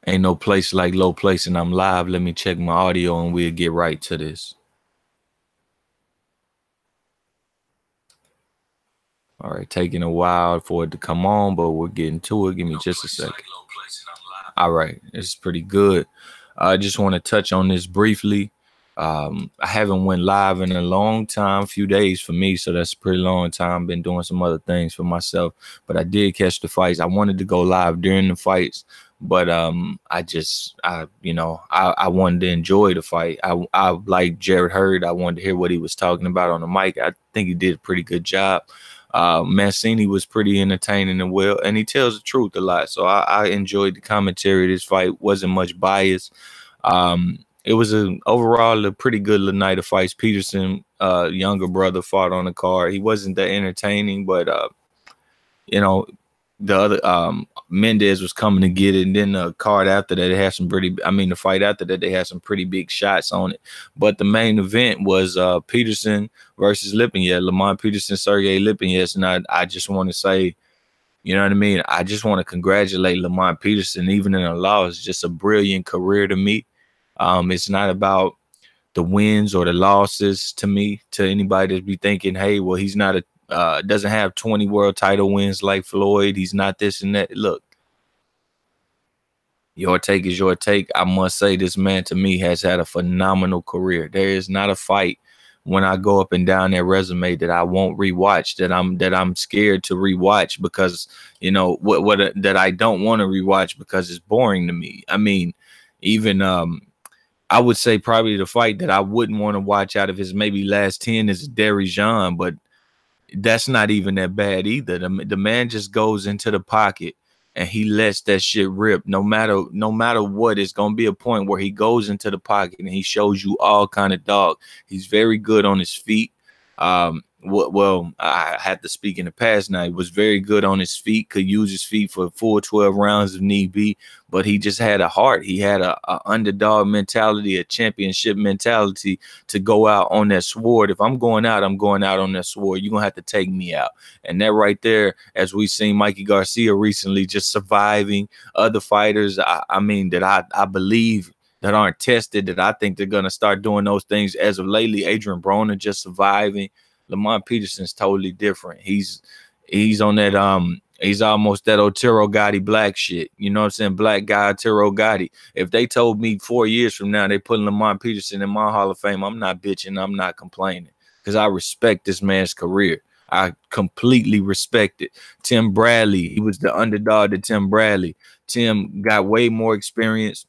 Ain't no place like low place, and I'm live. Let me check my audio and we'll get right to this. All right, taking a while for it to come on, but we're getting to it. Give me just a second. All right, it's pretty good. I just want to touch on this briefly. I haven't went live in a long time, few days for me, so that's a pretty long time. Been doing some other things for myself, but I did catch the fights. I wanted to go live during the fights, but I wanted to enjoy the fight. I like Jared Hurd. I wanted to hear what he was talking about on the mic. I think he did a pretty good job. Mancini was pretty entertaining and well, and he tells the truth a lot. So I enjoyed the commentary. This fight wasn't much bias. It was overall a pretty good night of fights. Peterson, younger brother, fought on the card. He wasn't that entertaining, but you know, the other Mendez was coming to get it, and then the card after that, they had some pretty. I mean, the fight after that, they had some pretty big shots on it. But the main event was Peterson versus Lipinets, Lamont Peterson, Sergey Lipinets, and I just want to say, you know what I mean. I just want to congratulate Lamont Peterson, even in a loss. Just a brilliant career to me. It's not about the wins or the losses to me. To anybody that be thinking, hey, well, he's not a doesn't have 20 world title wins like Floyd. He's not this and that. Look, your take is your take. I must say this man to me has had a phenomenal career. There is not a fight when I go up and down that resume that I won't rewatch, that I'm scared to rewatch because, you know, what that I don't want to rewatch because it's boring to me. I mean, even I would say probably the fight that I wouldn't want to watch out of his maybe last 10 is Derry Jean, but that's not even that bad either. The man just goes into the pocket and he lets that shit rip. No matter what, it's gonna be a point where he goes into the pocket and he shows you all kind of dog. He's very good on his feet. Well, I had to speak in the past now. He was very good on his feet, could use his feet for full 12 rounds if need be, but he just had a heart. He had a underdog mentality, a championship mentality to go out on that sword. If I'm going out on that sword. You're going to have to take me out. And that right there, as we've seen Mikey Garcia recently, just surviving other fighters, I mean, that I believe that aren't tested, that I think they're going to start doing those things as of lately. Adrian Broner just surviving. Lamont Peterson's totally different. He's on that he's almost that Otero Gotti black shit. You know what I'm saying? Black guy Otero Gotti. If they told me 4 years from now they putting Lamont Peterson in my Hall of Fame, I'm not bitching, I'm not complaining. Because I respect this man's career. I completely respect it. Tim Bradley, he was the underdog to Tim Bradley. Tim got way more experience.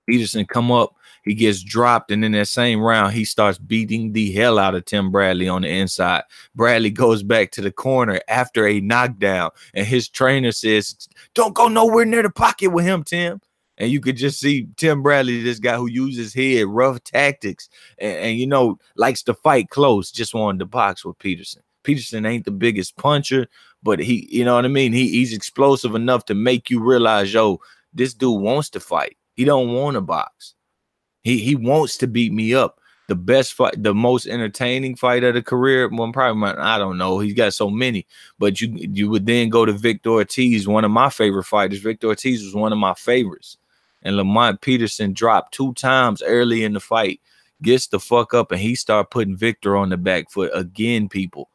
Peterson come up, he gets dropped, and in that same round, he starts beating the hell out of Tim Bradley on the inside. Bradley goes back to the corner after a knockdown, and his trainer says, don't go nowhere near the pocket with him, Tim. And you could just see Tim Bradley, this guy who uses head, rough tactics, and you know, likes to fight close, just wanted to box with Peterson. Peterson ain't the biggest puncher, but he, you know what I mean? He's explosive enough to make you realize, yo, this dude wants to fight. He don't want to box. He wants to beat me up. The best fight, the most entertaining fight of the career. Well, probably I don't know. He's got so many, but you would then go to Victor Ortiz, one of my favorite fighters. Victor Ortiz was one of my favorites, and Lamont Peterson dropped 2 times early in the fight, gets the fuck up, and he start putting Victor on the back foot again. People,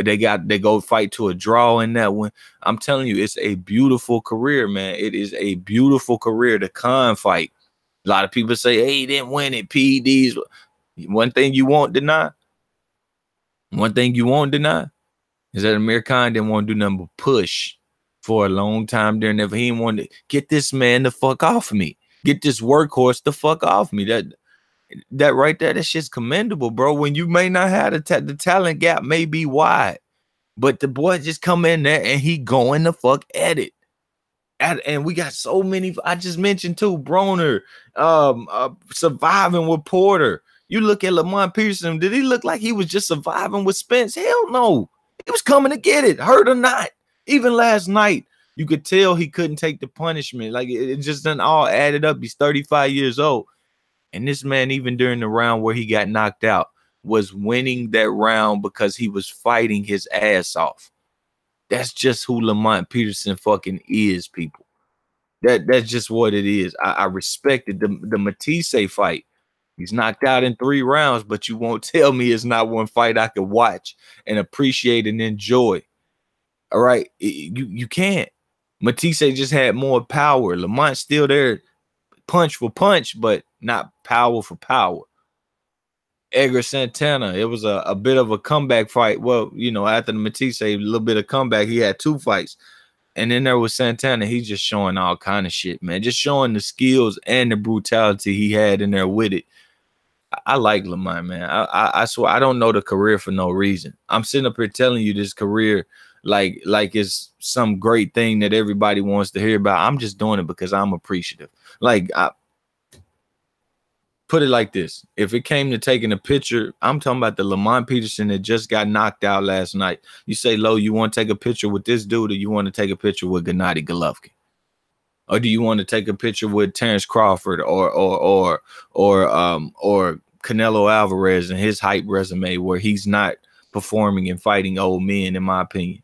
they go fight to a draw in that one. I'm telling you, it's a beautiful career, man. It is a beautiful career. The Khan fight. A lot of people say, hey, he didn't win it. PEDs. One thing you won't deny is that Amir Khan didn't want to do nothing but push for a long time during that. He didn't want to get this man the fuck off me. Get this workhorse the fuck off me. That right there, that shit's commendable, bro. When you may not have the talent gap may be wide, but the boy just come in there and he going the fuck at it. And we got so many. I just mentioned too, Broner, surviving with Porter. You look at Lamont Peterson. Did he look like he was just surviving with Spence? Hell no. He was coming to get it, hurt or not. Even last night, you could tell he couldn't take the punishment. Like it just done all added up. He's 35 years old. And this man, even during the round where he got knocked out, was winning that round because he was fighting his ass off. That's just who Lamont Peterson fucking is, people. That's just what it is. I respected the Matisse fight. He's knocked out in 3 rounds, but you won't tell me it's not one fight I could watch and appreciate and enjoy. All right, you can't. Matisse just had more power. Lamont's still there, punch for punch, but not power for power. Edgar Santana, it was a bit of a comeback fight. Well, you know, after the Matisse, a little bit of comeback, he had 2 fights. And then there was Santana. He's just showing all kind of shit, man. Just showing the skills and the brutality he had in there with it. I like Lamont, man. I swear I don't know the career for no reason. I'm sitting up here telling you this career like it's some great thing that everybody wants to hear about. I'm just doing it because I'm appreciative. Like, I put it like this. If it came to taking a picture, I'm talking about the Lamont Peterson that just got knocked out last night. You say, Lo, you want to take a picture with this dude, or you want to take a picture with Gennady Golovkin? Or do you want to take a picture with Terrence Crawford or Canelo Alvarez and his hype resume where he's not performing and fighting old men, in my opinion,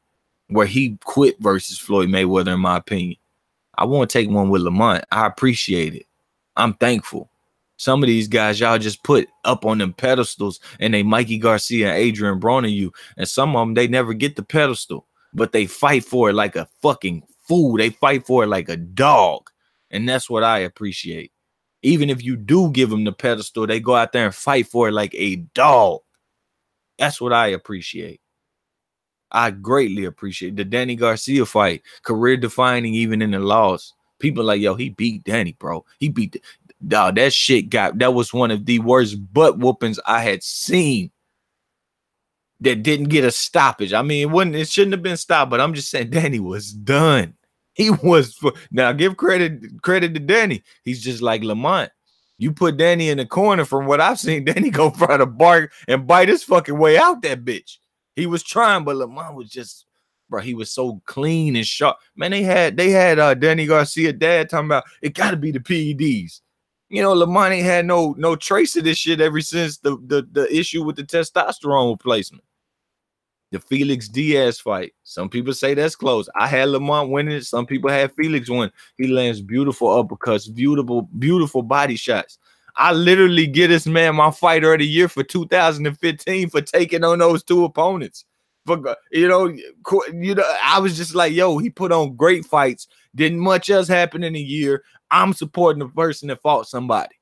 where he quit versus Floyd Mayweather, in my opinion? I want to take one with Lamont. I appreciate it. I'm thankful. Some of these guys y'all just put up on them pedestals and they Mikey Garcia and Adrian Broner you, and some of them they never get the pedestal, but they fight for it like a fucking fool. They fight for it like a dog, and that's what I appreciate. Even if you do give them the pedestal, they go out there and fight for it like a dog. That's what I appreciate. I greatly appreciate the Danny Garcia fight, career defining even in the loss. People like, yo, he beat Danny, bro. He beat the dog. That shit that was one of the worst butt whoopings I had seen that didn't get a stoppage. I mean, it shouldn't have been stopped, but I'm just saying Danny was done. He was now give credit to Danny. He's just like Lamont. You put Danny in the corner, from what I've seen, Danny go try to bark and bite his fucking way out that bitch. He was trying, but Lamont was just, bro, he was so clean and sharp. Man, they had Danny Garcia dad talking about it gotta be the PEDs. You know, Lamont ain't had no trace of this shit ever since the issue with the testosterone replacement. The Felix Diaz fight. Some people say that's close. I had Lamont winning it. Some people had Felix win. He lands beautiful uppercuts, beautiful body shots. I literally get this man my fighter of the year for 2015 for taking on those 2 opponents. For, you know, I was just like, yo, he put on great fights. Didn't much else happen in a year. I'm supporting the person that fought somebody.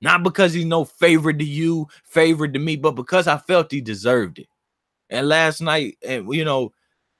Not because he's no favorite to you, favorite to me, but because I felt he deserved it. And last night, and you know,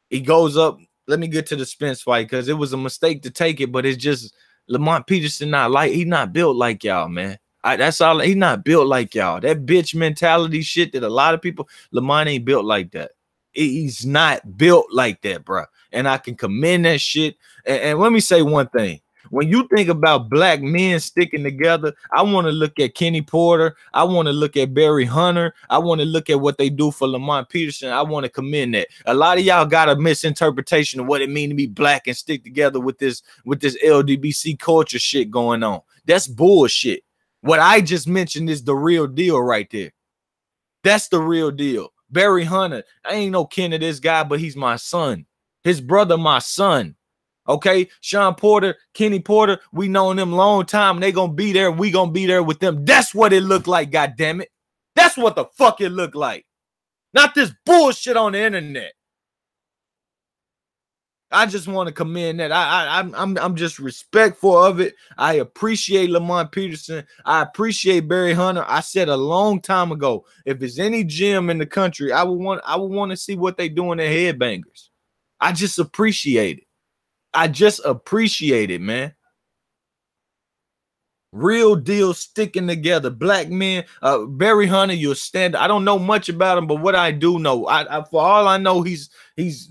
he goes up. Let me get to the Spence fight because it was a mistake to take it, but it's just Lamont Peterson he's not built like y'all, man. That's all. He's not built like y'all. That bitch mentality shit that a lot of people, Lamont ain't built like that. He's not built like that, bro. And I can commend that shit. And let me say one thing. When you think about black men sticking together, I want to look at Kenny Porter. I want to look at Barry Hunter. I want to look at what they do for Lamont Peterson. I want to commend that. A lot of y'all got a misinterpretation of what it means to be black and stick together with this LDBC culture shit going on. That's bullshit. What I just mentioned is the real deal right there. That's the real deal. Barry Hunter, I ain't no kin to this guy, but he's my son. His brother, my son. Okay, Sean Porter, Kenny Porter, we known them long time. They gonna be there. We gonna be there with them. That's what it looked like. God damn it, that's what the fuck it looked like. Not this bullshit on the internet. I just want to commend that. I'm just respectful of it. I appreciate Lamont Peterson. I appreciate Barry Hunter. I said a long time ago, if there's any gym in the country, I would want to see what they doing at Headbangers. I just appreciate it. I just appreciate it, man. Real deal sticking together. Black men, Barry Hunter, you'll stand. I don't know much about him, but what I do know, for all I know, he's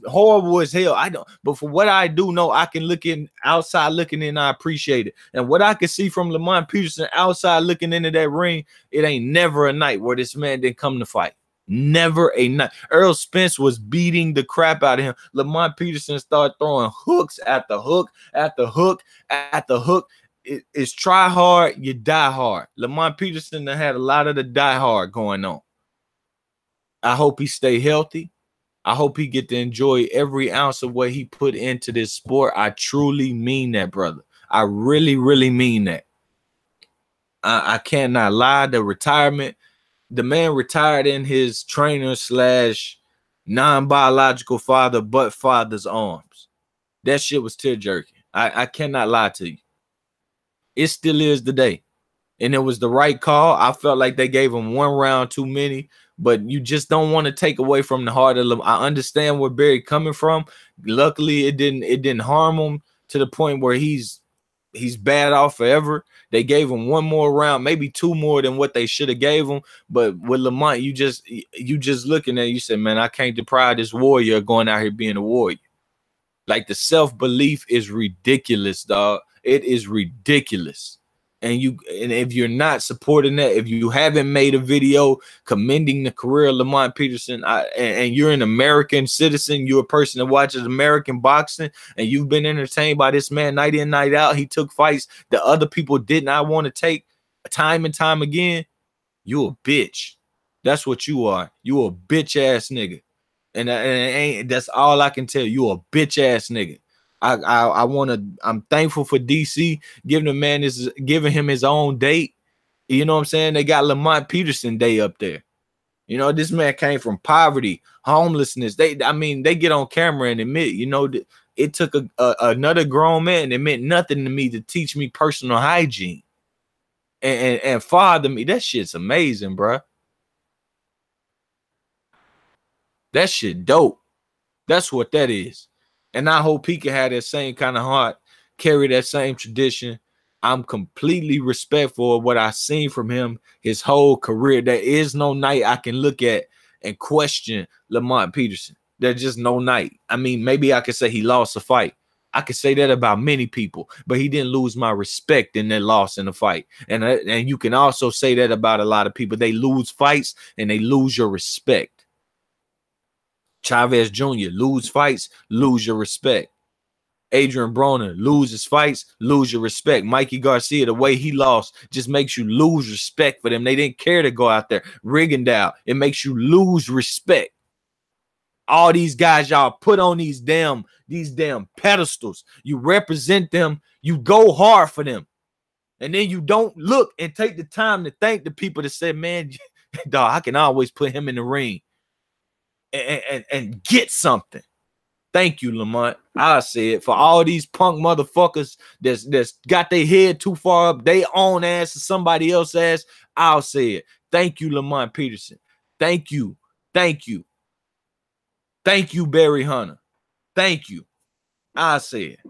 horrible as hell. I don't, but for what I do know, I can look in outside looking in, I appreciate it. And what I can see from Lamont Peterson outside looking into that ring, it ain't never a night where this man didn't come to fight. Never a night. Earl Spence was beating the crap out of him. Lamont Peterson started throwing hooks at the hook, at the hook, at the hook. It's try hard, you die hard. Lamont Peterson had a lot of the die hard going on. I hope he stay healthy. I hope he get to enjoy every ounce of what he put into this sport. I truly mean that, brother. I really, really mean that. I cannot lie. The retirement, the man retired in his trainer slash non-biological father, but father's arms. That shit was tear jerking. I cannot lie to you. It still is today. And it was the right call. I felt like they gave him one round too many, but you just don't want to take away from the heart of them. I understand where Barry coming from. Luckily, it didn't harm him to the point where he's bad off forever. They gave him one more round, maybe two more than what they should have gave him. But with Lamont, you just looking at it, you said, man, I can't deprive this warrior of going out here being a warrior. Like the self-belief is ridiculous, dog. It is ridiculous. And if you're not supporting that, if you haven't made a video commending the career of Lamont Peterson, and you're an American citizen, you're a person that watches American boxing, and you've been entertained by this man night in, night out. He took fights that other people did not want to take time and time again. You a bitch. That's what you are. You a bitch ass nigga. And that's all I can tell you. You a bitch ass nigga. I'm thankful for DC giving him his own date. You know what I'm saying? They got Lamont Peterson Day up there. You know, this man came from poverty, homelessness. They get on camera and admit, you know, it took another grown man. It meant nothing to me to teach me personal hygiene and father me. That shit's amazing, bro. That shit dope. That's what that is. And I hope he can have that same kind of heart, carry that same tradition. I'm completely respectful of what I've seen from him his whole career. There is no night I can look at and question Lamont Peterson. There's just no night. I mean, maybe I could say he lost a fight. I could say that about many people, but he didn't lose my respect in that loss in the fight. And you can also say that about a lot of people. They lose fights and they lose your respect. Chavez Jr., lose fights, lose your respect. Adrian Broner, loses fights, lose your respect. Mikey Garcia, the way he lost just makes you lose respect for them. They didn't care to go out there. Rigondeaux, it makes you lose respect. All these guys y'all put on these damn pedestals. You represent them. You go hard for them. And then you don't look and take the time to thank the people that said, man, dog, I can always put him in the ring and get something. Thank you, Lamont. I say it for all these punk motherfuckers that's got their head too far up, they own ass or somebody else's ass. I'll say it. Thank you, Lamont Peterson. Thank you. Thank you. Thank you, Barry Hunter. Thank you. I say it.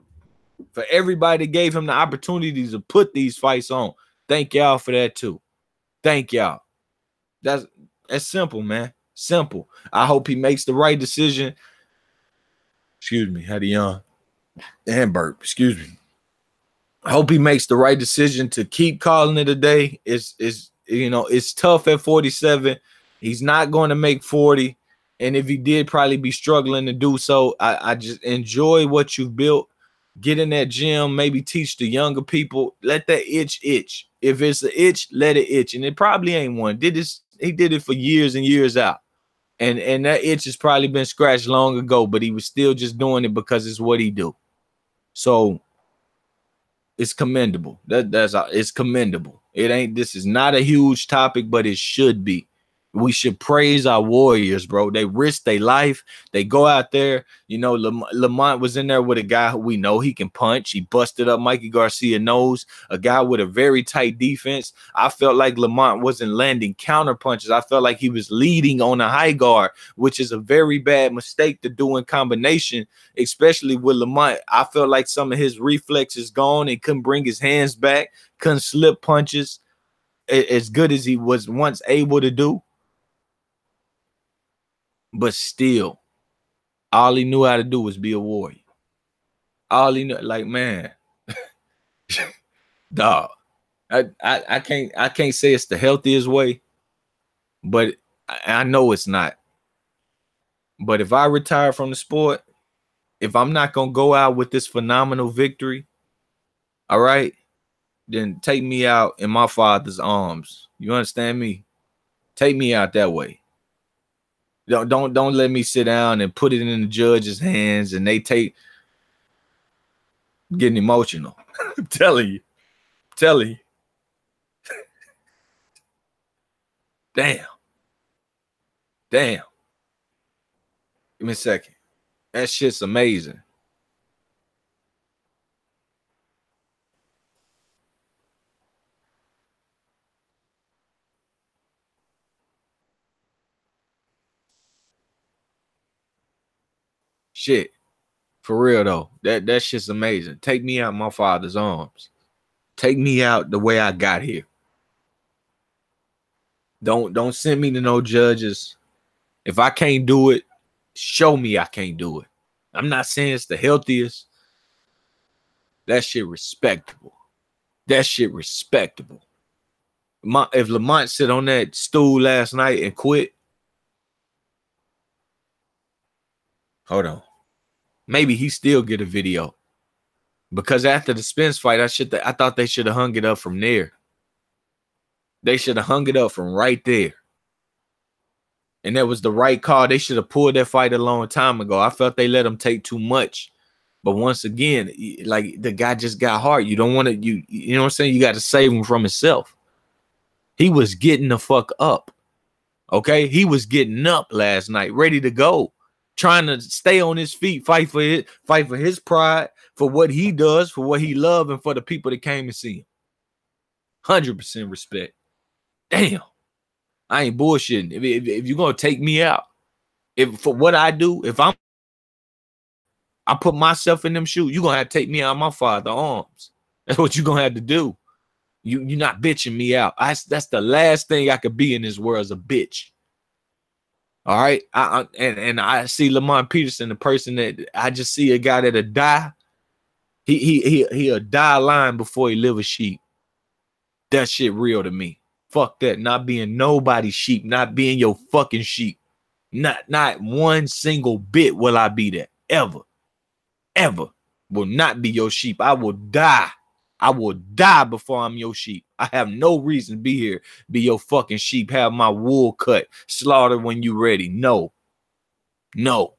For everybody that gave him the opportunities to put these fights on. Thank y'all for that too. Thank y'all. That's simple, man. Simple. I hope he makes the right decision. Excuse me, had a yawn and burp. Excuse me. I hope he makes the right decision to keep calling it a day. It's tough at 47. He's not going to make 40. And if he did, probably be struggling to do so. I just enjoy what you've built. Get in that gym, maybe teach the younger people. Let that itch. If it's an itch, let it itch. And it probably ain't one. He did it for years and years out. And that itch has probably been scratched long ago, but he was still just doing it because it's what he do. So it's commendable. It's commendable. This is not a huge topic, but it should be. We should praise our warriors, bro. They risk their life. They go out there. You know, Lamont was in there with a guy who we know he can punch. He busted up Mikey Garcia's nose, a guy with a very tight defense. I felt like Lamont wasn't landing counter punches. I felt like he was leading on a high guard, which is a very bad mistake to do in combination, especially with Lamont. I felt like some of his reflexes gone and couldn't bring his hands back, couldn't slip punches as good as he was once able to do. But still, all he knew how to do was be a warrior. All he knew, like, man, dog. I can't say it's the healthiest way, but I know it's not. But if I retire from the sport, if I'm not gonna go out with this phenomenal victory, all right, then take me out in my father's arms. You understand me? Take me out that way. Don't let me sit down and put it in the judge's hands and they take getting emotional. I'm telling you. Telling you. Damn. Damn. Give me a second. That shit's amazing. Shit. For real though. That shit's amazing. Take me out my father's arms. Take me out the way I got here. Don't send me to no judges. If I can't do it, show me I can't do it. I'm not saying it's the healthiest. That shit respectable. That shit respectable. If Lamont sit on that stool last night and quit, hold on. Maybe he still get a video. Because after the Spence fight, I thought they should have hung it up from there. They should have hung it up from right there. And that was the right call. They should have pulled that fight a long time ago. I felt they let him take too much. But once again, like the guy just got hard. You don't want to, you know what I'm saying? You got to save him from himself. He was getting the fuck up. Okay? He was getting up last night, ready to go. Trying to stay on his feet, fight for his pride, for what he does, for what he loves, and for the people that came to see him. 100% respect. Damn. I ain't bullshitting. If you're gonna take me out, if for what I do, if I put myself in them shoes, you're gonna have to take me out of my father's arms. That's what you're gonna have to do. You're not bitching me out. That's the last thing I could be in this world is a bitch. All right. I see Lamont Peterson, the person that I just see a guy that'll die. He'll die lying before he live a sheep. That shit real to me. Fuck that. Not being nobody's sheep, not being your fucking sheep. Not one single bit will I be that. Ever. Ever. Will not be your sheep. I will die. I will die before I'm your sheep. I have no reason to be here. Be your fucking sheep. Have my wool cut. Slaughter when you ready. No. No.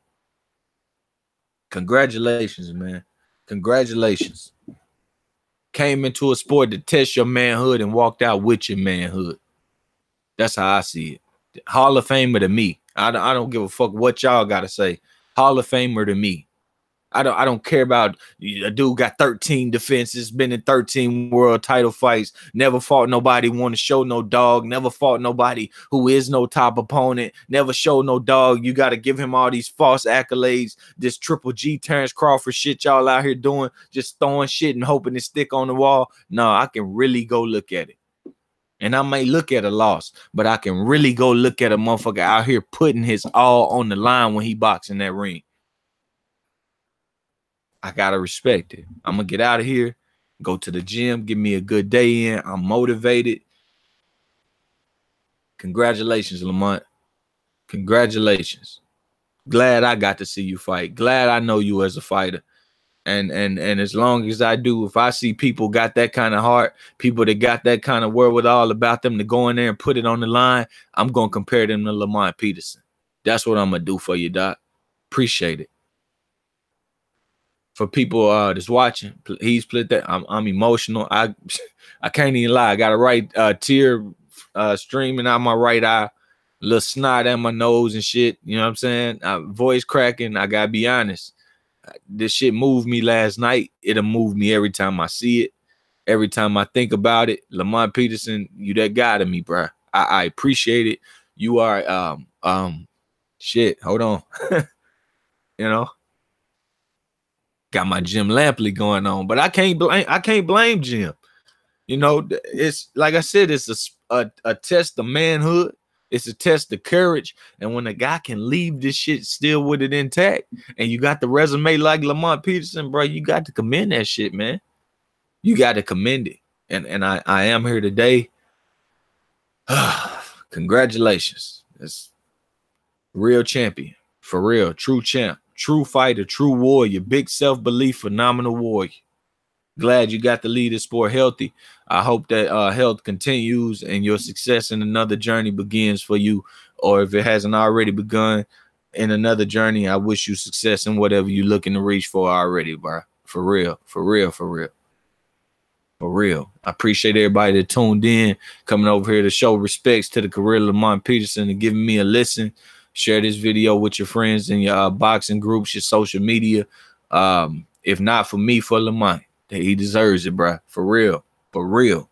Congratulations, man. Congratulations. Came into a sport to test your manhood and walked out with your manhood. That's how I see it. Hall of Famer to me. I don't give a fuck what y'all got to say. Hall of Famer to me. I don't care about a dude got 13 defenses, been in 13 world title fights, never fought nobody, want to show no dog, never fought nobody who is no top opponent, never showed no dog. You got to give him all these false accolades, this Triple G Terrence Crawford shit y'all out here doing, just throwing shit and hoping to stick on the wall. No, I can really go look at it. And I may look at a loss, but I can really go look at a motherfucker out here putting his all on the line when he boxing that ring. I gotta respect it. I'm gonna get out of here, go to the gym, give me a good day in. I'm motivated. Congratulations, Lamont. Congratulations. Glad I got to see you fight. Glad I know you as a fighter. And as long as I do, if I see people got that kind of heart, people that got that kind of wherewithal about them to go in there and put it on the line, I'm gonna compare them to Lamont Peterson. That's what I'm gonna do for you, Doc. Appreciate it. For people that's watching, please split that. I'm emotional. I can't even lie. I got a right tear streaming out my right eye, a little snot at my nose and shit. You know what I'm saying? Voice cracking. I gotta be honest. This shit moved me last night. It'll move me every time I see it. Every time I think about it. Lamont Peterson, you that guy to me, bro. I appreciate it. You are shit. Hold on. You know. Got my Jim Lampley going on, but I can't blame Jim. You know, it's like I said, it's a test of manhood. It's a test of courage. And when a guy can leave this shit still with it intact, and you got the resume like Lamont Peterson, bro, you got to commend that shit, man. You got to commend it. And I am here today. Congratulations. It's real champion. For real. True champ. True fighter, true warrior, big self-belief, phenomenal warrior. Glad you got to lead the sport healthy. I hope that health continues and your success in another journey begins for you or if it hasn't already begun in another journey, I wish you success in whatever you're looking to reach for already, bro. For real, for real, for real. For real. I appreciate everybody that tuned in, coming over here to show respects to the career of Lamont Peterson and giving me a listen. Share this video with your friends in your boxing groups, your social media. If not for me, for Lamont. He deserves it, bro. For real. For real.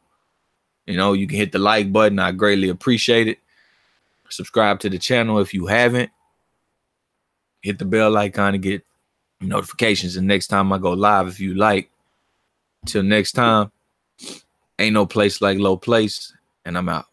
You know, you can hit the like button. I greatly appreciate it. Subscribe to the channel if you haven't. Hit the bell icon to get notifications the next time I go live if you like. Till next time, ain't no place like low place, and I'm out.